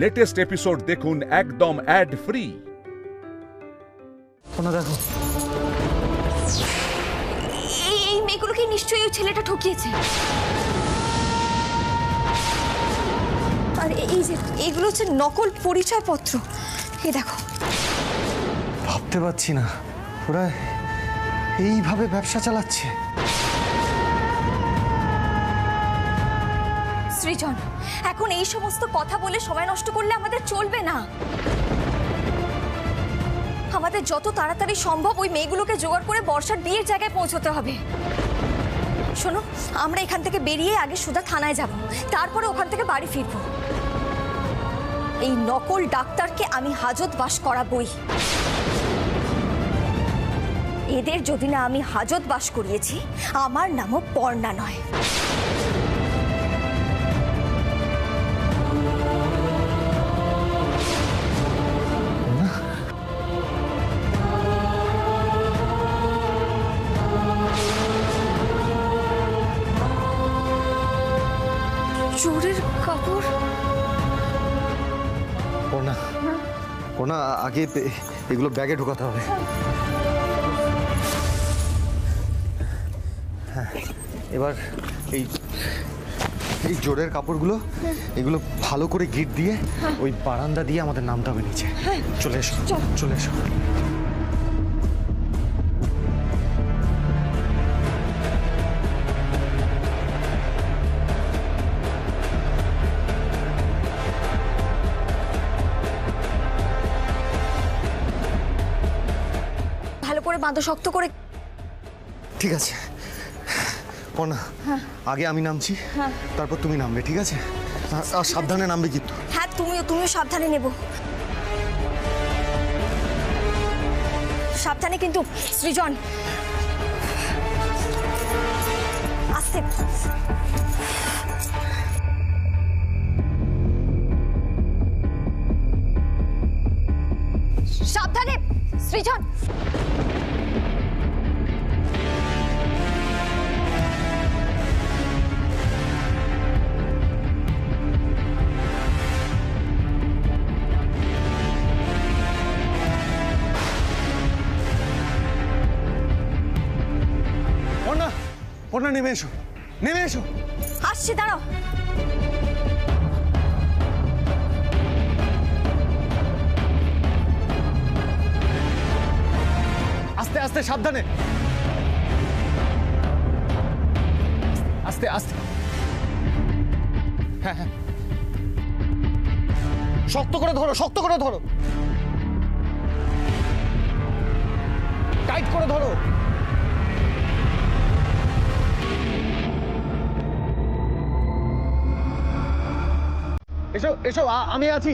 Latest episode দেখুন একদম add free. দেখো, এই মেয়েগুলোকে নিশ্চয়ই ওই ছেলেটা ঠকিয়েছে। আর এই যে এগুলো হচ্ছে নকল পরিচয়পত্র। এই দেখো, ভাবতে পারছি না ওরা এইভাবে ব্যবসা চালাচ্ছে। সৃজন, এখন এই সমস্ত কথা বলে সময় নষ্ট করলে আমাদের চলবে না। আমাদের যত তাড়াতাড়ি সম্ভব ওই মেয়েগুলোকে জোগাড় করে বর্ষার বিয়ের জায়গায় পৌঁছতে হবে। শোনো, আমরা এখান থেকে বেরিয়ে আগে সুধা থানায় যাব, তারপরে ওখান থেকে বাড়ি ফিরবো। এই নকল ডাক্তারকে আমি হাজতবাস করাবই। এদের যদি না আমি হাজতবাস করিয়েছি, আমার নামও পর্ণা নয়। চোরের কাপড়। পর্ণা, আগে এগুলো ব্যাগে ঢোকাতে হবে। হ্যাঁ, এবার এই জোরের কাপড়গুলো এগুলো ভালো করে গিট দিয়ে ওই বারান্দা দিয়ে আমাদের নামতে হবে নিচে। চলে এসো, চলে এসো। ভালো করে বাঁধো, শক্ত করে। ঠিক আছে পর্ণা, আগে আমি নামছি, তারপর তুমি নামবে, ঠিক আছে? আর সাবধানে নামবে কিন্তু। হ্যাঁ, তুমিও সাবধানে নেব। সাবধানে কিন্তু সৃজন, আস্তে। সাবধানে সৃজন। পর্ণা, নেমে এসো, নেমে এসো। আসছি, দাঁড়াও। আস্তে আস্তে, সাবধানে, আস্তে আস্তে। হ্যাঁ হ্যাঁ, শক্ত করে ধরো, শক্ত করে ধরো, টাইট করে ধরো। এসো এসো, আমি আছি।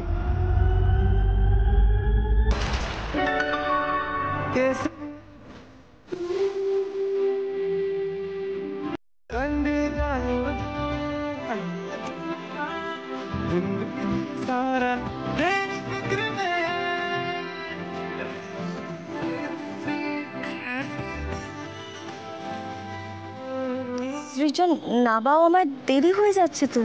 সৃজন, নাবাও আমার দেরি হয়ে যাচ্ছে তো।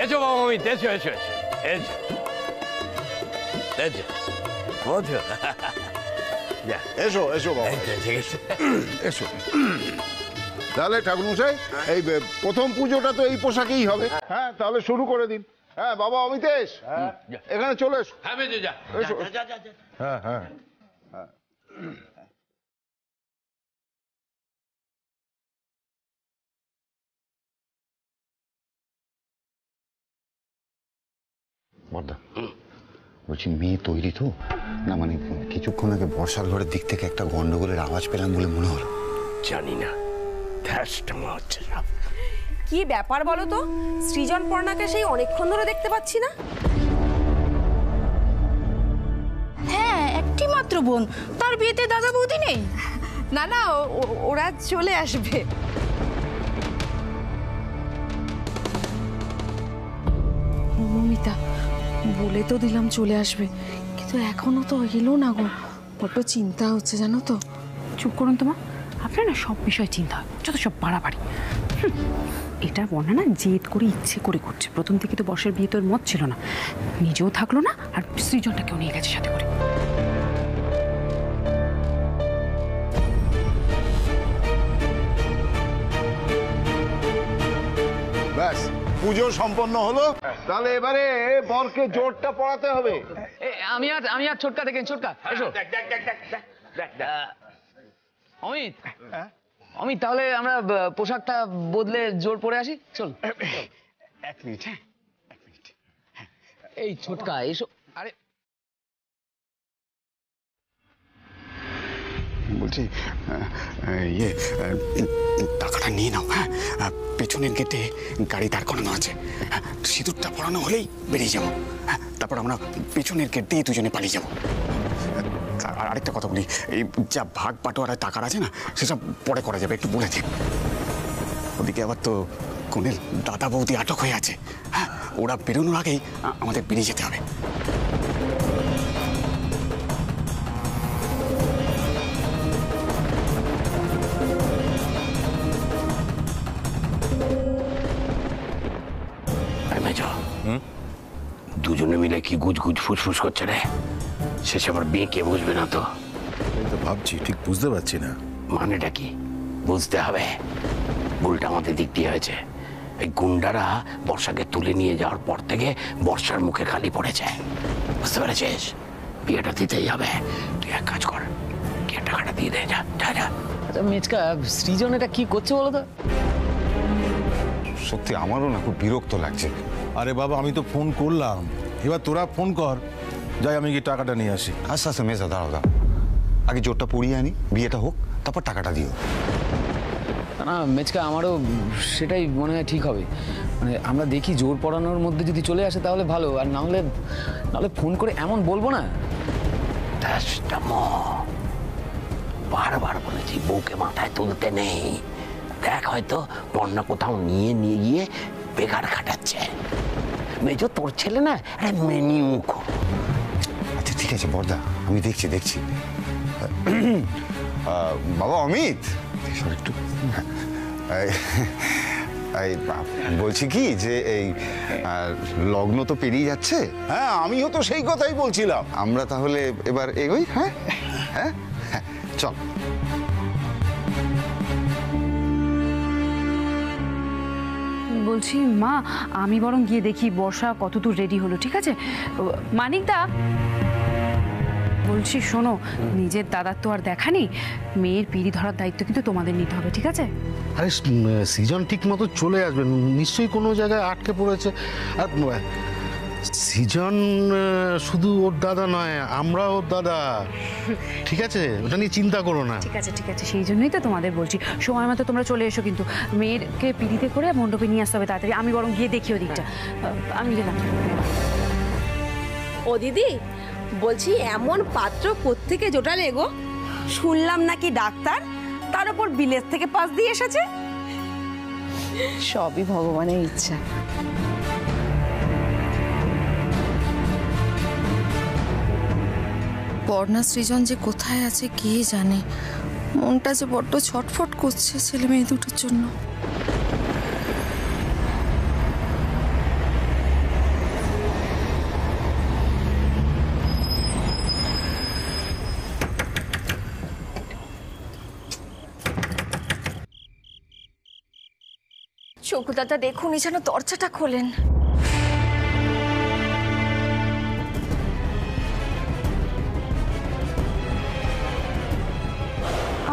এসো বাবা, আমি এসো এসো এসো এসো এসো, বোঝো। এসো এসো বাবা, ঠিক আছে, এসো। তাহলে ঠাকুরমশাই, এই প্রথম পুজোটা তো এই পোশাকেই হবে। হ্যাঁ, তাহলে শুরু করে দিন। হ্যাঁ বাবা অমিতেশ, এখানে চলে এসো। হ্যাঁ বেজে যা, এসো। হ্যাঁ হ্যাঁ হ্যাঁ। বড়দা, বলছি মেয়ে তৈরি তো? না মানে কিছুক্ষণ আগে বর্ষার ঘরের দিক থেকে একটা গন্ডগোলের আওয়াজ পেলাম বলে মনে হলো। জানি না, হচ্ছে সব। কি ব্যাপার বলো তো? সৃজন পর্ণাকে সেই অনেকক্ষণ ধরে দেখতে পাচ্ছি না। একটি মাত্র বোন, তার বিয়েতে দাদা বৌদি নেই? না না, ওরা চলে আসবে। মমিতা, বলে তো দিলাম চলে আসবে, কিন্তু এখনো তো এলো না গো। বড্ড চিন্তা হচ্ছে জানো তো। চুপ করুন তোমা, আপনার না সব বিষয়ে চিন্তা হয়, যত সব বাড়াবাড়ি। এটা বর্ণা না জেদ করে ইচ্ছে করে করছে। প্রথম থেকে তো বর্ষার বিয়ে তোর মত ছিল না, নিজেও থাকলো না, আর সৃজনটাকেও নিয়ে গেছে সাথে করে। ব্যাস, পুজো সম্পন্ন হলো। তাহলে এবারে বরকে জোরটা পড়াতে হবে। আমি আর ছোটকা দেখেন, ছোটকা এসো। অমিত, অমিত, তাহলে আমরা পোশাকটা বদলে জোর পরে আসি, চল। এক মিনিট, হ্যাঁ, এক মিনিট। এই ছোটকা এসো। আরে বলছি, ইয়ে, টাকাটা নিয়ে নাও। হ্যাঁ, পেছনের গেটে গাড়ি দাঁড় করানো আছে। সিঁদুরটা পরানো হলেই বেরিয়ে যাবো। হ্যাঁ, তারপর আমরা পেছনের গেট দিয়ে দুজনে পালিয়ে যাবো। আর আরেকটা কথা বলি, এই যা ভাগ বাটোয়ারা টাকার আছে না, সেসব পরে করা যাবে, একটু বলে দিন। ওদিকে আবার তো কোনের দাদা বৌদি আটক হয়ে আছে। হ্যাঁ, ওরা বেরোনোর আগেই আমাদের বেরিয়ে যেতে হবে। দুজনে মিলে কি গুজ গুজ ফুসফুস করছে রে? শেষে আবার বিয়ে কে বুঝবে না তো? এই তো ভাবছি, ঠিক বুঝতে পারছি না মানেটা কি। বুঝতে হবে, ভুলটা আমাদের দিক দিয়ে হয়েছে। এই গুন্ডারা বর্ষাকে তুলে নিয়ে যাওয়ার পর থেকে বর্ষার মুখে খালি পড়েছে, বুঝতে পেরেছিস? বিয়েটা দিতেই হবে। তুই এক কাজ কর, গিয়ে টাকাটা দিয়ে দে। যা যা যা। আচ্ছা মেচকা, সৃজন এটা কি করছে বলো তো? সত্যি আমারও না খুব বিরক্ত লাগছে। আরে বাবা, আমি তো ফোন করলাম, এবার তোরা ফোন কর। যাই, আমি গিয়ে টাকাটা নিয়ে আসি। আচ্ছা আচ্ছা মেজা, দাঁড়াও দাঁড়াও, আগে জোরটা পড়িয়ে আনি, বিয়েটা হোক, তারপর টাকাটা দিও। না মেচকা, আমারও সেটাই মনে হয় ঠিক হবে। মানে আমরা দেখি জোর পড়ানোর মধ্যে যদি চলে আসে তাহলে ভালো, আর নাহলে ফোন করে এমন বলবো না। বারবার বলেছি বউকে মাথায় তুলতে নেই। দেখ, হয়তো বন্যা কোথাও নিয়ে গিয়ে বেকার খাটাচ্ছে। মেজো তোর ছেলে না, আরে মেনি মুখ। আচ্ছা ঠিক আছে বর্দা, আমি দেখছি। বাবা অমিত, একটু বলছি কি যে এই লগ্ন তো পেরিয়ে যাচ্ছে। হ্যাঁ, আমিও তো সেই কথাই বলছিলাম। আমরা তাহলে এবার এগোই। হ্যাঁ হ্যাঁ, চল। বলছি মা, আমি বরং গিয়ে দেখি বর্ষা কতদূর রেডি হলো, ঠিক আছে? মানিকদা, বলছি শোনো, নিজের দাদার তো আর দেখা নেই, মেয়ের পিড়ি ধরার দায়িত্ব কিন্তু তোমাদের নিতে হবে, ঠিক আছে? আরে সৃজন ঠিক মতো চলে আসবে, নিশ্চয়ই কোনো জায়গায় আটকে পড়েছে। আর সৃজন শুধু ওর দাদা নয়, আমরা ওর দাদা, ঠিক আছে? ওটা নিয়ে চিন্তা করো না। ঠিক আছে ঠিক আছে, সেই জন্যই তো তোমাদের বলছি, সময় মতো তোমরা চলে এসো, কিন্তু মেয়েরকে পিড়িতে করে মণ্ডপে নিয়ে আসতে হবে তাড়াতাড়ি। আমি বরং গিয়ে দেখি ওদিকটা। আমি গেলাম। ও দিদি, বলছি এমন পাত্র কোত্থেকে জোটালে গো? শুনলাম নাকি ডাক্তার, তার উপর বিলেত থেকে পাস দিয়ে এসেছে। সবই ভগবানের ইচ্ছা। বর্ণা সৃজন যে কোথায় আছে কে জানে। মনটা যে বড্ড ছটফট করছে ছেলে মেয়ে দুটোর জন্য। চকুদাদা দেখুন, যেন দরজাটা খোলেন।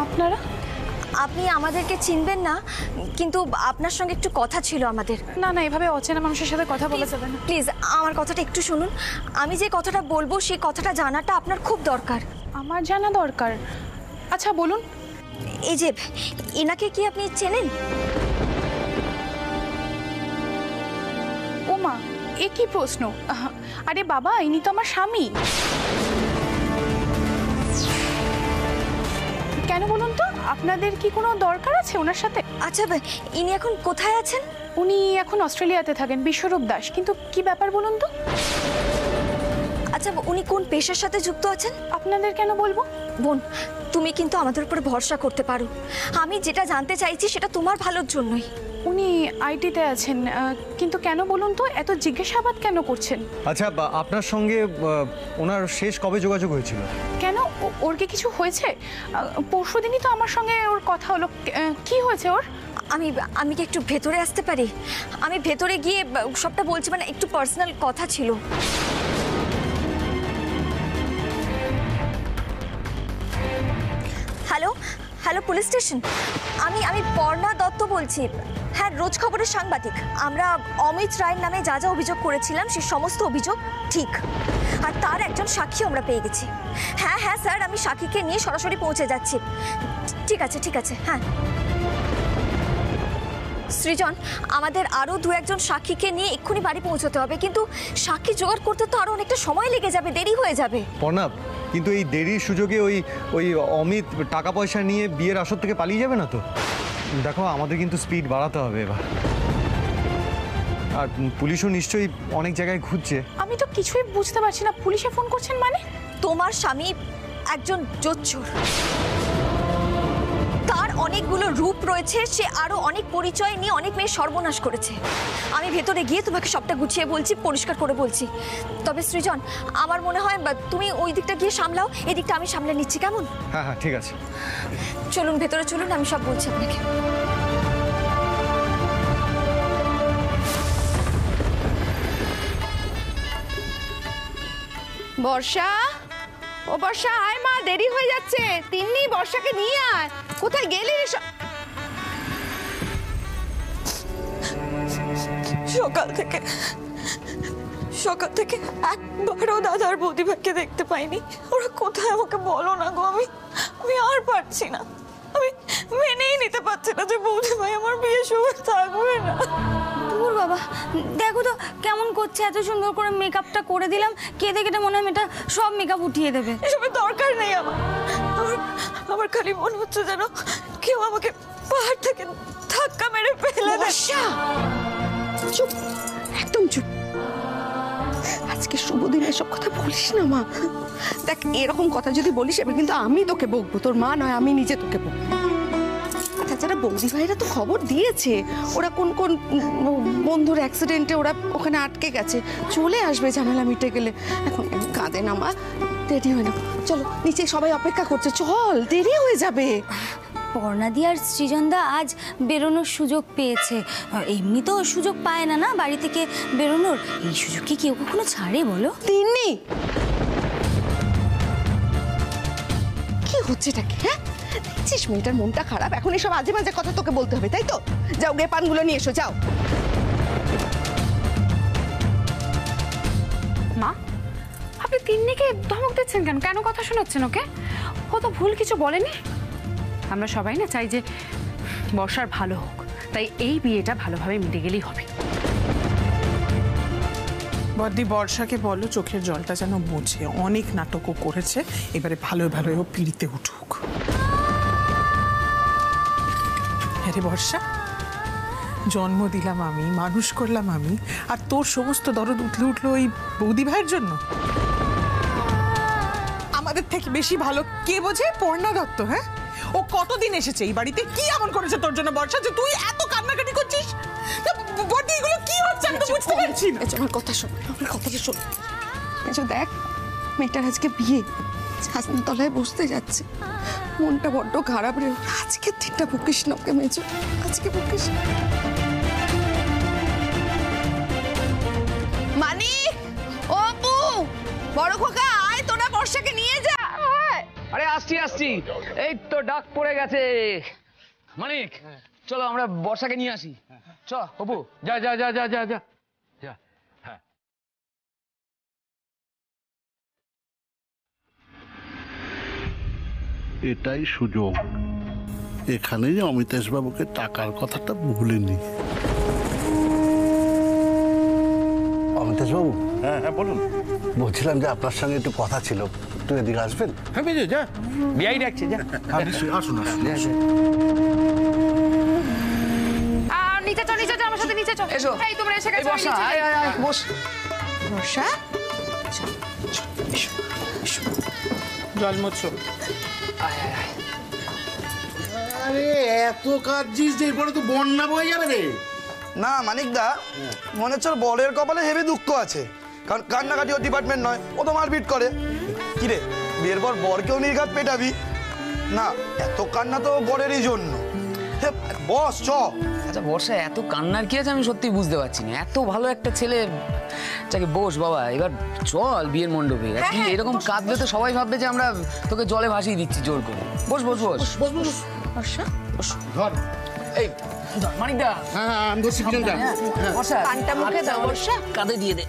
আপনারা? আপনি আমাদেরকে চিনবেন না, কিন্তু আপনার সঙ্গে একটু কথা ছিল আমাদের। না না, এভাবে অচেনা মানুষের সাথে কথা বলা যাবে না। প্লিজ আমার কথাটা একটু শুনুন। আমি যে কথাটা বলবো সেই কথাটা জানাটা আপনার খুব দরকার। আমার জানা দরকার? আচ্ছা বলুন। এই যে এনাকে কি আপনি চেনেন? ও মা, এ কি প্রশ্ন? আরে বাবা, ইনি তো আমার স্বামী। আপনাদের কি কোনো দরকার আছে ওনার সাথে? আচ্ছা ইনি এখন কোথায় আছেন? উনি এখন অস্ট্রেলিয়াতে থাকেন, বিশ্বরূপ দাস। কিন্তু কি ব্যাপার বলুন তো? আচ্ছা উনি কোন পেশার সাথে যুক্ত আছেন? আপনাদের কেন বলবো? বোন, তুমি কিন্তু আমাদের উপরে ভরসা করতে পারো। আমি যেটা জানতে চাইছি সেটা তোমার ভালোর জন্যই। উনি আইটিতে আছেন, কিন্তু কেন বলুন তো? এত জিজ্ঞাসাবাদ কেন করছেন? আচ্ছা আপনার সঙ্গে ওনার শেষ কবে যোগাযোগ হয়েছিল? কেন, ওর কি কিছু হয়েছে? পরশুদিনই তো আমার সঙ্গে ওর কথা হলো। কি হয়েছে ওর? আমি কি একটু ভেতরে আসতে পারি? আমি ভেতরে গিয়ে সবটা বলছি, মানে একটু পার্সোনাল কথা ছিল। Hello hello, police station. আমি পর্ণা দত্ত বলছি। হ্যাঁ, রোজ খবরের সাংবাদিক। আমরা অমিত রায়ের নামে যা যা অভিযোগ করেছিলাম সে সমস্ত অভিযোগ ঠিক, আর তার একজন সাক্ষী আমরা পেয়ে গেছি। হ্যাঁ হ্যাঁ স্যার, আমি সাক্ষীকে নিয়ে সরাসরি পৌঁছে যাচ্ছি। ঠিক আছে হ্যাঁ। সৃজন, আমাদের আরও 2-1 সাক্ষীকে নিয়ে এক্ষুনি বাড়ি পৌঁছতে হবে, কিন্তু সাক্ষী জোগাড় করতে তো আরও অনেকটা সময় লেগে যাবে, দেরি হয়ে যাবে। পর্ণা, কিন্তু এই দেরির সুযোগে ওই অমিত টাকা পয়সা নিয়ে বিয়ের আসর থেকে পালিয়ে যাবে না তো? দেখো, আমাদের কিন্তু স্পিড বাড়াতে হবে এবার। আর পুলিশও নিশ্চয়ই অনেক জায়গায় খুঁজছে। আমি তো কিছুই বুঝতে পারছি না, পুলিশে ফোন করছেন মানে? তোমার স্বামী একজন জোচ্চোর, তার অনেকগুলো রূপ রয়েছে, সে আরো অনেক পরিচয় নিয়ে অনেক মেয়ে সর্বনাশ করেছে। আমি ভেতরে গিয়ে তোমাকে সবটা গুছিয়ে বলছি, পরিষ্কার করে বলছি। তবে সৃজন, আমার মনে হয় তুমি ওই দিকটা গিয়ে সামলাও, এদিকটা আমি সামলে নিচ্ছি, কেমন? হ্যাঁ হ্যাঁ ঠিক আছে, চলুন ভেতরে চলুন, আমি সব বলছি আপনাকে। বর্ষা, ও বর্ষা, আয় মা, দেরি হয়ে যাচ্ছে। তিন্নি, বর্ষাকে নিয়ে আয়। কোথায় গেলি রে? সকাল থেকে একবারও দাদার বৌদিভাইকে দেখতে পাইনি। ওরা কোথায় আমাকে বলো না গো, আমি আর পারছি না। আমি মেনেই নিতে পারছি না যে বৌদিভাই আমার বিয়ের সময় থাকবে না। দূর বাবা, দেখো তো কেমন করছে, এত সুন্দর করে মেকআপটা করে দিলাম, কেঁদে কেটে মনে হয় মেয়েটা সব মেকআপ উঠিয়ে দেবে। এসবের দরকার নেই আমার খালি মনে হচ্ছে যেন কেউ আমাকে পাহাড় থেকে ধাক্কা মেরে ফেলে দেয়। চুপ, একদম চুপ। আজকে শুভ দিনে এসব কথা বলিস না মা। দেখ, এরকম কথা যদি বলিস এবার কিন্তু আমি তোকে বকবো, তোর মা নয়, আমি নিজে তোকে বকবো। তাছাড়া বৌদি ভাইরা তো খবর দিয়েছে, ওরা কোন কোন বন্ধুর অ্যাক্সিডেন্টে ওরা ওখানে আটকে গেছে, চলে আসবে ঝামেলা মিটে গেলে। এখন কাঁদে না মা, দেরি হয় না। চলো নিচে, সবাই অপেক্ষা করছে, চল, দেরি হয়ে যাবে। পর্ণাদি আর সৃজনদা আজ বেরোনোর সুযোগ পেয়েছে। এমনি তো সুযোগ পায় না বাড়ি থেকে বেরোনোর। এই সুযোগ কি কেউ কখনো ছাড়ে বলো? তিন্নি, কি হচ্ছে এটাকে? হ্যাঁ, দেখছিস মেয়েটার মনটা খারাপ, এখন এসব আজে বাজে কথা তোকে বলতে হবে, তাই তো? যাও গে, পানগুলো নিয়ে এসো, যাও। মা, আপনি তিন্নিকে ধমক দিচ্ছেন কেন? কেন কথা শোনাচ্ছেন ওকে? ও তো ভুল কিছু বলেনি। আমরা সবাই না চাই যে বর্ষার ভালো হোক, তাই এই বিয়েটা ভালোভাবে মিটে গেলেই হবে। বদ্দি, বর্ষাকে বলো চোখের জলটা যেন বোঝে, অনেক নাটকও করেছে, এবারে ভালো ভালো ও পিড়িতে উঠুক। আরে বর্ষা, জন্ম দিলাম আমি, মানুষ করলাম আমি, আর তোর সমস্ত দরদ উঠলো ওই বৌদি ভাইয়ের জন্য। আমাদের থেকে বেশি ভালো কে বোঝে? পর্ণা দত্ত। হ্যাঁ, ও কতদিন এসেছে এই বাড়িতে, কি এমন করেছে তোর জন্য বর্ষা যে তুই এত কান্নাকাটি করছিস? বদ্দি, এগুলো কি হচ্ছে আমি তো বুঝতে পারছি না। আমার কথা শোন, আমার কথাটা শোন। দেখ, মেয়েটার আজকে বিয়ে, তলায় বসতে যাচ্ছে, মনটা বড্ড খারাপ রে। আজকে দিনটা বকিস না ওকে মেজো, আজকে বকিস। মানিক, ও আপু, বড় খোকা, আয় তোরা বর্ষাকে নিয়ে যা। আরে আসছি, এই তো ডাক পড়ে গেছে। মানিক, চলো আমরা বর্ষাকে নিয়ে আসি। চ অপু, যা যা যা যা যা যা। হ্যাঁ, এটাই সুযোগ, এখানেই অমিতেশ বাবুকে টাকার কথাটা ভুলিনি। অমিতেশ তেজবাবু। হ্যাঁ হ্যাঁ বলুন। বলছিলাম যে আপনার সঙ্গে একটু কথা ছিল, একটু এদিকে আসবেন? হ্যাঁ বেজে যা, বিয়াই ডাকছে, যা। আসুন আসুন। নিচে চল, নিচে চল, আমার সাথে নিচে চল। এসো। এই তোমরা এসে গেছো, বর্ষা, নিচে। আয় আয় আয়, বস। বর্ষা জল মোছো। আরে এত কাঁদছিস যে এরপরে তো বন্যা বয়ে যাবে রে। না মানিকদা, মনে হচ্ছে ওর বরের কপালে হেভি দুঃখ আছে, কারণ কান্নাকাটি ওর ডিপার্টমেন্ট নয়, ও তো মারপিট করে। কিরে, বিয়ের পর বরকেও নির্ঘাত পেটাবি না? এত কান্না তো বরেরই জন্য। বস চ। আচ্ছা বর্ষা, এত কান্নার কি আছে আমি সত্যি বুঝতে পারছি না। এত ভালো একটা ছেলে, যাকে বস বাবা, এবার চল বিয়ের মণ্ডপে। তুই এরকম কাঁদলে তো সবাই ভাববে যে আমরা তোকে জলে ভাসিয়ে দিচ্ছি জোর করে। বস বস বস বস বস। বর্ষা ধর এই ধর মানিকদা। হ্যাঁ হ্যাঁ আমি বসছি পিছনটা। বর্ষা কানটা মুখে দাও বর্ষা। কাঁধে দিয়ে দে।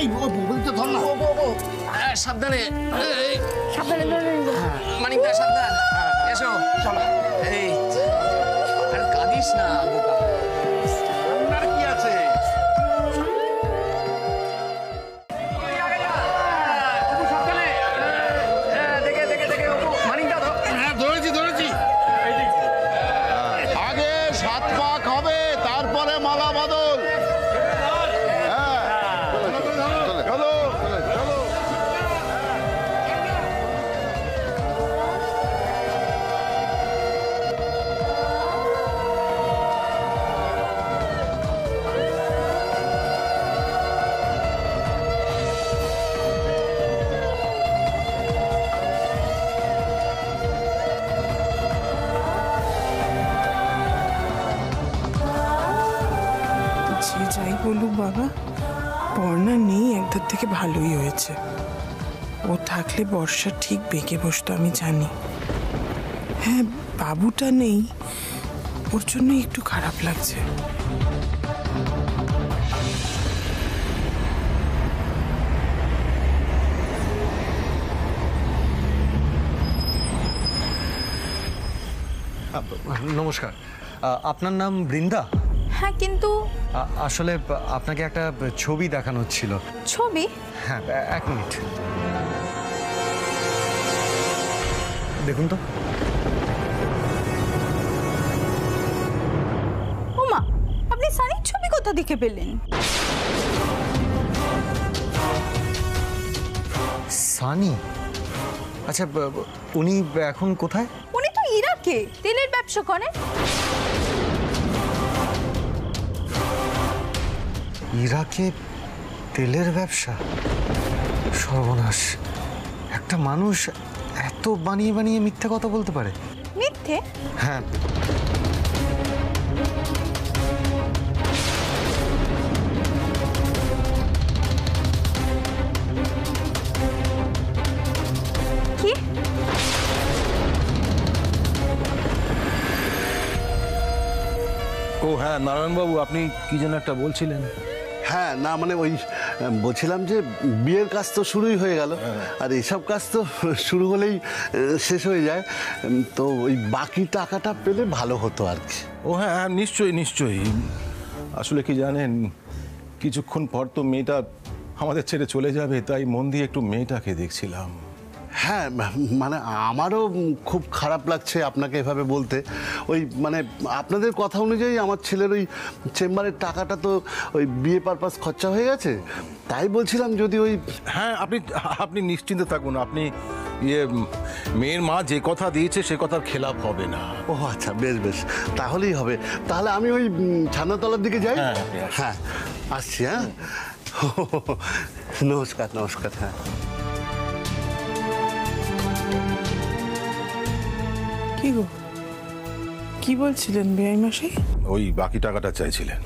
এই বলতে ধর না। সাবধানে, সাবধানে ধরে মানিকদা সাবধান। এসো চলো। এই আর কাঁদিস না বোকা। আর কি আছে? ধরেছি। আগে 7 পাক হবে, তারপরে মালা বদল। চলো। যে যাই বলুক বাবা, বর্ণা নেই একধার থেকে ভালোই হয়েছে। ও থাকলে বর্ষা ঠিক বেঁকে বসতো, আমি জানি। হ্যাঁ, বাবুটা নেই, ওর জন্য একটু খারাপ লাগছে। নমস্কার, আপনার নাম বৃন্দা? হ্যাঁ, কিন্তু আসলে আপনাকে একটা ছবি দেখানো ছিল। ছবি? হ্যাঁ, 1 মিনিট দেখুন তো। ওমা, আপনি সানির ছবি কোথা থেকে পেলেন? সানি? আচ্ছা, উনি এখন কোথায়? উনি তো ইরাকে তেলের ব্যবসা করেন। ইরাকে তেলের ব্যবসা? সর্বনাশ, একটা মানুষ এত বানিয়ে বানিয়ে মিথ্যে কথা বলতে পারে? মিথ্যে? হ্যাঁ। কি? ও হ্যাঁ নারায়ণবাবু, আপনি কি যেন একটা বলছিলেন? হ্যাঁ, না মানে ওই বলছিলাম যে বিয়ের কাজ তো শুরুই হয়ে গেল, আর এইসব কাজ তো শুরু হলেই শেষ হয়ে যায়, তো ওই বাকি টাকাটা পেলে ভালো হতো আর কি। ও হ্যাঁ হ্যাঁ, নিশ্চয়ই। আসলে কি জানেন, কিছুক্ষণ পর তো মেয়েটা আমাদের ছেড়ে চলে যাবে, তাই মন দিয়ে একটু মেয়েটাকে দেখছিলাম। হ্যাঁ, মানে আমারও খুব খারাপ লাগছে আপনাকে এভাবে বলতে। ওই মানে আপনাদের কথা অনুযায়ী আমার ছেলের ওই চেম্বারের টাকাটা তো ওই বিয়ে পারপাস খরচা হয়ে গেছে, তাই বলছিলাম যদি ওই। হ্যাঁ, আপনি নিশ্চিন্তে থাকুন। আপনি মেয়ের মা যে কথা দিয়েছে সে কথার খেলাপ হবে না। ও আচ্ছা, বেশ তাহলেই হবে। তাহলে আমি ওই ছানাতলার দিকে যাই। হ্যাঁ আসছি। হ্যাঁ, নমস্কার। হ্যাঁ, কি গো, কি বলছিলেন বেআই মশাই? ওই বাকি টাকাটা চাইছিলেন।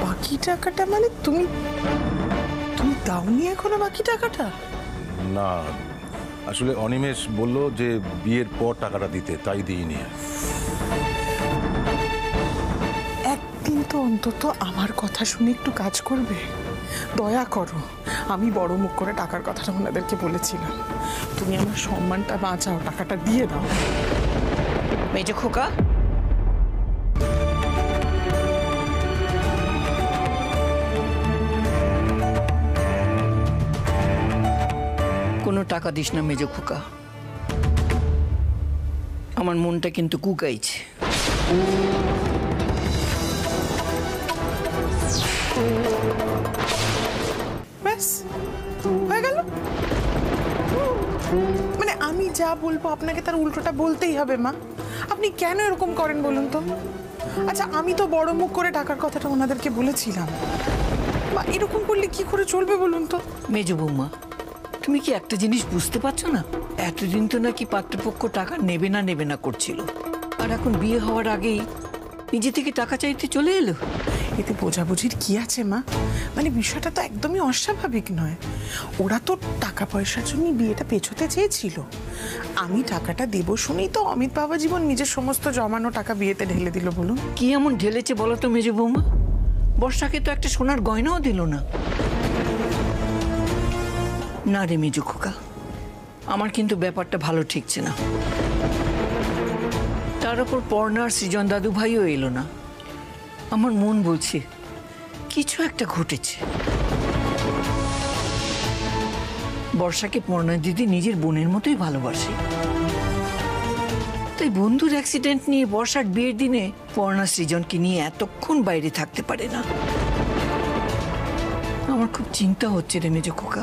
বাকি টাকাটা মানে তুমি দাওনি এখনো বাকি টাকাটা? না, আসলে অনিমেষ বলল যে বিয়ের পর টাকাটা দিতে, তাই দিইনি। একদিন তো অন্তত আমার কথা শুনে একটু কাজ করবে, দয়া করো। আমি বড় মুখ করে টাকার কথাটা ওনাদেরকে বলেছিলাম। তুমি আমার সম্মানটা বাঁচাও, টাকাটা দিয়ে দাও। মেজো খোকা, কোনো টাকা দিস না মেজো খোকা, আমার মনটা কিন্তু কুকাইছে। ব্যাস হয়ে গেল। মানে আমি যা বলবো আপনাকে তার উল্টোটা বলতেই হবে মা। আপনি কেন এরকম করেন বলুন তো? আচ্ছা আমি তো বড় মুখ করে টাকার কথাটা ওনাদেরকে বলেছিলাম, বা এরকম করলে কি করে চলবে বলুন তো? মেজো বৌমা, তুমি কি একটা জিনিস বুঝতে পারছো না? এতদিন তো নাকি পাত্রপক্ষ টাকা নেবে না করছিল, আর এখন বিয়ে হওয়ার আগেই নিজে থেকে টাকা চাইতে চলে এলো। এতে বোঝাবুঝির কি আছে মা? মানে বিষয়টা তো একদমই অস্বাভাবিক নয়। ওরা তো টাকা পয়সার জন্য বিয়েটা পেছোতে চেয়েছিল। আমি টাকাটা দেবো শুনেই তো অমিত বাবা জীবন নিজের সমস্ত জমানো টাকা বিয়েতে ঢেলে দিল। বলুন কি এমন ঢেলেছে বলো তো মেজো বৌমা? বর্ষাকে তো একটা সোনার গয়নাও দিল না। না রে মেজো খোকা, আমার কিন্তু ব্যাপারটা ভালো ঠেকছে না। তার উপর পর্ণার সৃজন দাদু ভাইও এলো না। আমার মন বলছে কিছু একটা ঘটেছে। বর্ষাকে পর্ণা দিদি নিজের বোনের মতোই ভালোবাসে, তাই বন্ধুর অ্যাক্সিডেন্ট নিয়ে বর্ষার বিয়ের দিনে পর্ণা সৃজনকে নিয়ে এতক্ষণ বাইরে থাকতে পারে না। আমার খুব চিন্তা হচ্ছে রে মেজো খোকা।